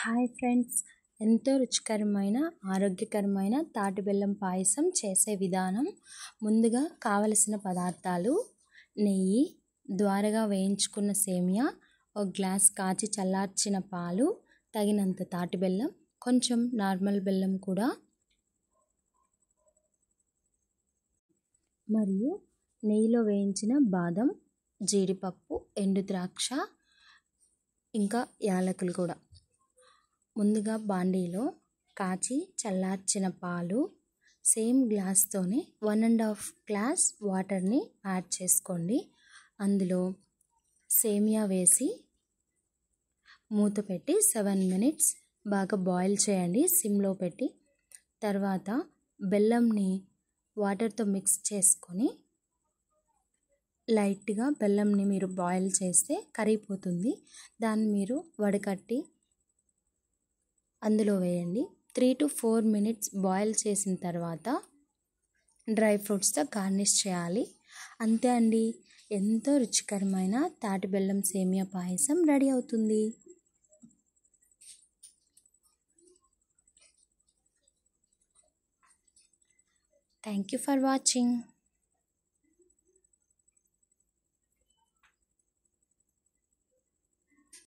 Hi friends, ఎంతో రుచికరమైన ఆరోగ్యకరమైన తాటి బెల్లం పాయసం చేసే విధానం. ముందుగా కావలసిన పదార్థాలు: నెయ్యి, ద్వారగా వేయించుకున్న సేమియా, ఒక గ్లాస్ కాచి చల్లార్చిన పాలు, తగినంత తాటి బెల్లం, కొంచెం నార్మల్ బెల్లం కూడా, మరియు నెయ్యిలో వేయించిన బాదం, జీడిపప్పు, ఎండు ద్రాక్ష, ఇంకా యాలకులు కూడా. ముందుగా బాండీలో కాచి చల్లార్చిన పాలు, సేమ్ గ్లాస్తోనే 1.5 గ్లాస్ వాటర్ని యాడ్ చేసుకోండి. అందులో సేమియా వేసి మూత పెట్టి 7 మినిట్స్ బాగా బాయిల్ చేయండి సిమ్లో పెట్టి. తర్వాత బెల్లంని వాటర్తో మిక్స్ చేసుకొని, లైట్గా బెల్లంని మీరు బాయిల్ చేస్తే కరిగిపోతుంది. దాన్ని మీరు వడకట్టి అందులో వేయండి. 3 to 4 మినిట్స్ బాయిల్ చేసిన తర్వాత డ్రై ఫ్రూట్స్తో గార్నిష్ చేయాలి. అంతే అండి, ఎంతో రుచికరమైన తాటి బెల్లం సేమియా పాయసం రెడీ అవుతుంది. Thank you for watching.